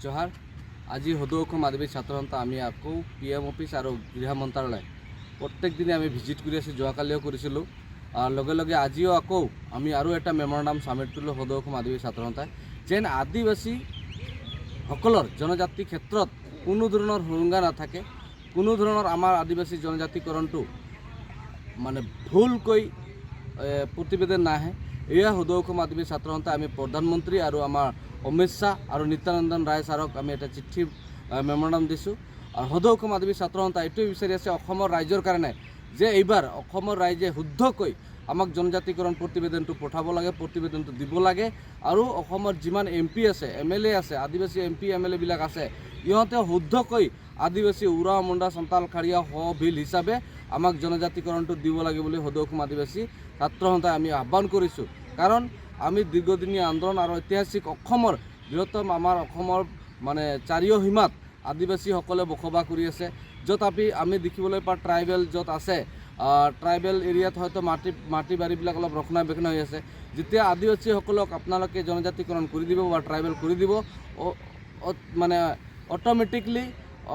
जोहार আজি সদৌ অসম আদিবাসী ছাত্ৰ সন্থা আমি আকৌ PM অফিচ আৰু গৃহ মন্ত্ৰালয় প্ৰত্যেক দিনে আমি ভিজিট কৰি আছোঁ। যোৱাকালিও কৰিছিলোঁ। লগে লগে আজিও আকৌ আমি আৰু এটা মেমৰেণ্ডাম ছাবমিট কৰিলোঁ সদৌ অসম আদিবাসী ছাত্ৰ সন্থাই যেন আদিবাসীসকলৰ জনজাতি ক্ষেত্ৰত কোনো ধৰণৰ সুৰংগা নাথাকে, কোনো ধৰণৰ আমাৰ আদিবাসী জনজাতিকৰণটো মানে ভুলকৈ প্ৰতিবেদন নাহে। এয়া সদৌ অসম আদিবাসী ছাত্ৰ সন্থাই আমি প্ৰধানমন্ত্ৰী আৰু আমাৰ অমিত শ্বাহ আৰু নিত্যানন্দন ৰায় ছাৰক আমি এটা চিঠি মেমৰেণ্ডাম দিছোঁ। আৰু সদৌ অসম আদিবাসী ছাত্ৰ সন্থাই এইটোৱে বিচাৰি আছে অসমৰ ৰাইজৰ কাৰণে যে এইবাৰ অসমৰ ৰাইজে শুদ্ধকৈ আমাক জনজাতিকৰণ প্ৰতিবেদনটো পঠাব লাগে, প্ৰতিবেদনটো দিব লাগে। আৰু অসমৰ যিমান MP আছে, MLA আছে, আদিবাসী MP MLA বিলাক আছে, ইহঁতে শুদ্ধকৈ আদিবাসী উৰা মুণ্ডা সন্তাল খাৰিয়া বিল হিচাপে আমাক জনজাতিকৰণটো দিব লাগে বুলি সদৌ অসম আদিবাসী ছাত্ৰ সন্থাই আমি আহ্বান কৰিছোঁ। কাৰণ আমি দীৰ্ঘদিনীয়া আন্দোলন আৰু ঐতিহাসিক অসমৰ বৃহত্তম আমাৰ অসমৰ মানে চাৰিওসীমাত আদিবাসীসকলে বসবাস কৰি আছে, য'ত আমি দেখিবলৈ পাওঁ ট্ৰাইবেল য'ত আছে, ট্ৰাইবেল এৰিয়াত হয়তো মাটি বাৰীবিলাক অলপ ৰক্ষণাবেক্ষণ হৈ আছে। যেতিয়া আদিবাসীসকলক আপোনালোকে জনজাতিকৰণ কৰি দিব বা ট্ৰাইবেল কৰি দিব, মানে অট'মেটিকলি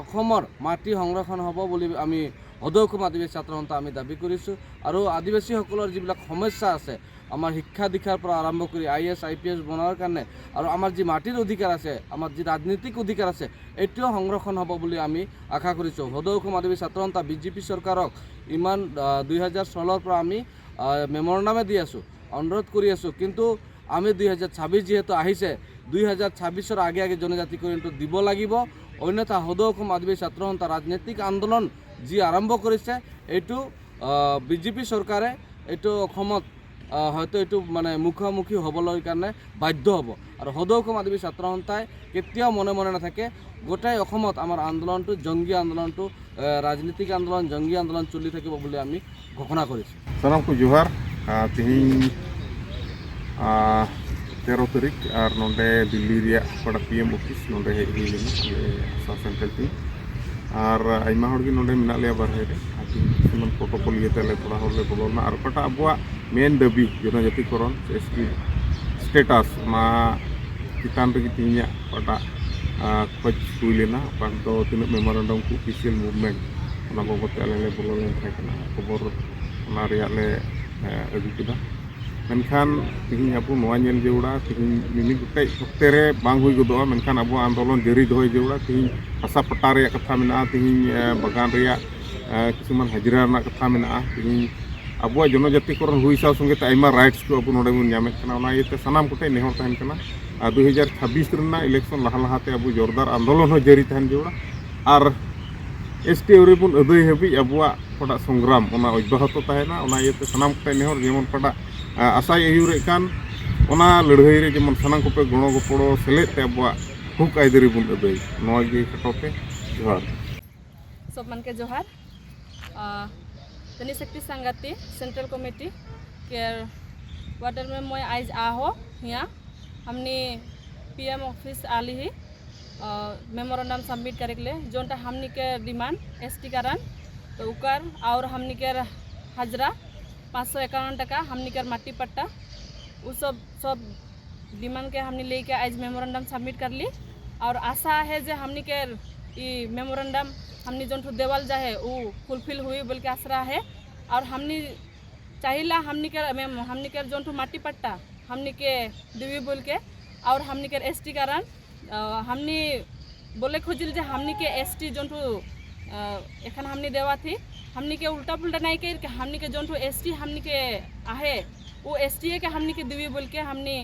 অসমৰ মাটি সংৰক্ষণ হ'ব বুলি আমি সদৌ অসম আদিবাসী ছাত্ৰ সন্থা আমি দাবী কৰিছোঁ। আৰু আদিবাসীসকলৰ যিবিলাক সমস্যা আছে, আমাৰ শিক্ষা দীক্ষাৰ পৰা আৰম্ভ কৰি IAS IPS বনোৱাৰ কাৰণে আৰু আমাৰ যি মাটিৰ অধিকাৰ আছে, আমাৰ যি ৰাজনৈতিক অধিকাৰ আছে, এইটোও সংৰক্ষণ হ'ব বুলি আমি আশা কৰিছোঁ। সদৌ অসম আদিবাসী ছাত্ৰ সন্থা BJP চৰকাৰক ইমান 2016 পৰা আমি মেমৰেণ্ডামে দি আছোঁ, অনুৰোধ কৰি আছোঁ। কিন্তু আমি 2026 যিহেতু আহিছে, 2026ৰ আগে জনজাতিকৰণটো দিব লাগিব। অন্যথা সদৌ অসম আদিবাসী ছাত্ৰ সন্থা ৰাজনৈতিক আন্দোলন যি আৰম্ভ কৰিছে, এইটো BJP চৰকাৰে এইটো অসমত হয়তো এইটো মানে মুখামুখি হ'বলৈ কাৰণে বাধ্য হ'ব। আৰু সদৌ অসম আদিবাসী ছাত্ৰ সন্থাই কেতিয়াও মনে নাথাকে, গোটেই অসমত আমাৰ আন্দোলনটো জংগী আন্দোলনটো ৰাজনীতিক আন্দোলন জংগী আন্দোলন চলি থাকিব বুলি আমি ঘোষণা কৰিছোঁ। সালামku जोहार तिहिं 13 तारिख और नोंडे दिल्ली रिया पड़ा PM ऑफिस नोंडे हेज हुई लेना आसा सेंट्रल टीम और आइमा हर नोंडे मिना ले बारहे रे किसुमान प्रोटोकॉल इयते ले थोड़ा हर ले बोलोना और पटा अबुआ मेन दाबी जनजातिकरण ST स्टेटस मा चितान रे तिहिं पटा खोज हुई लेना पांतो तिना मेमोरेंडम को ऑफिशियल मूवमेंट ओना बाबते आले ले बोलो लेन थाय kana खबर ओना रिया ले अगु केदा मेनखान तिहिं अबु नोआ नेल जेउड़ा तिहिं मिनि गुटे हफ्ते रे बांग हुई गदोआ मेनखान अबु आंदोलन जारी दोय जेउड़ा तिहिं हासा पट्टा रे कथा मेना तिहिं बागान रे किसुमान हाजिरा रना कथा मेना तिहिं अबु जनजातिकरण हुई साव संगे आइमा राइट्स को अबु नोडे बन ᱧᱟᱢᱮᱫ ᱠᱟᱱᱟ। ᱚᱱᱟ ᱤᱭᱟᱹᱛᱮ ᱥᱟᱱᱟᱢ ᱠᱚᱴᱷᱮᱱ ᱱᱮᱦᱚᱨ ᱛᱟᱦᱮᱱ ᱠᱟᱱᱟ 2026 ᱨᱮᱱᱟᱜ ᱤᱞᱮᱠᱥᱚᱱ ᱞᱟᱦᱟᱛᱮ ᱟᱵᱚ ᱡᱳᱨᱫᱟᱨ ᱟᱱᱫᱳᱞᱚᱱ ᱦᱚᱸ ᱡᱟᱹᱨᱤ ᱛᱟᱦᱮᱱ ᱡᱟᱹᱨᱩᱲᱟ ᱟᱨ ST ᱟᱹᱣᱨᱤ ᱵᱚᱱ ᱟᱹᱫᱟᱹᱭ ᱦᱟᱹᱵᱤᱡ ᱟᱵᱚᱣᱟᱜ ᱯᱟᱲᱟᱜ ᱥᱚᱝᱜᱨᱟᱢ ᱚᱱᱟ ᱚᱵᱽᱵᱟᱦᱚᱛᱚ ᱛᱟᱦᱮᱱᱟ। ᱚᱱᱟ ᱤᱭᱟᱹᱛᱮ ᱥᱟᱱᱟᱢ ᱠᱚᱴᱷᱮᱱ ᱱᱮᱦᱚᱨ ᱡᱮᱢᱚᱱ ᱯᱟᱲᱟᱜ आशाय आयुरें कान ओना लड़ाई रे जेमन सानाम कोपे गणो गपड़ो सेलेद ते अबुआ हुक आइदरी बुन अदई नोय गे खटोते जोहार सब मन के जोहार तनी शक्ति संगति सेंट्रल कमिटी के वाटर में मैं आज आहो हिया हमने PM ऑफिस आली ही मेमोरेंडम सबमिट करे के लिए जोनटा हमनी के डिमांड ST कारण तो उकर और हमनी के हाजरा 551 टका हमनी के माटी पट्टा वो सब डिमांड के हमने लेके आज मेमोरेंडम सबमिट कर ली। और आशा है जे हमनी के मेमोरेंडम हमनी जोन देवल जाए वो फुलफिल हुई बोल के आसरा है। और हमनी चाहिला हमनी के जोन माटी पट्टा हमनी के देवी बोल के और हमनी के ST कारण हमनी बोले खोजिल जे हमनी के ST जोन एखन हमनी देवा थी हमनी के उल्टा पुल्टा नहीं कर हमनी के जोन ST हमनी के आहे वो ST के हमनी के देवी बोल के हमनी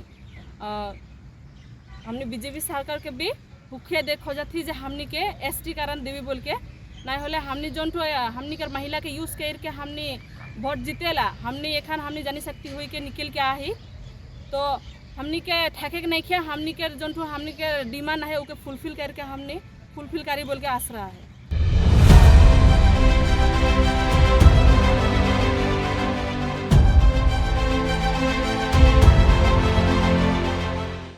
BJP सरकार के भी भूखे दे खोजा थी जे हमनी के ST कारण देवी बोल के नहीं होले हमनी जोन हमनी के महिला के यूज कर के हमनी वोट जीतेला हमनी एखन हमनी जानी सकती हुई के निकल के आही तो हमनी के ठेके के नहीं खे हमनी के जोन हमनी के डिमांड है ओके फुलफिल करके हमनी फुलफिल करी बोल के आसरा है।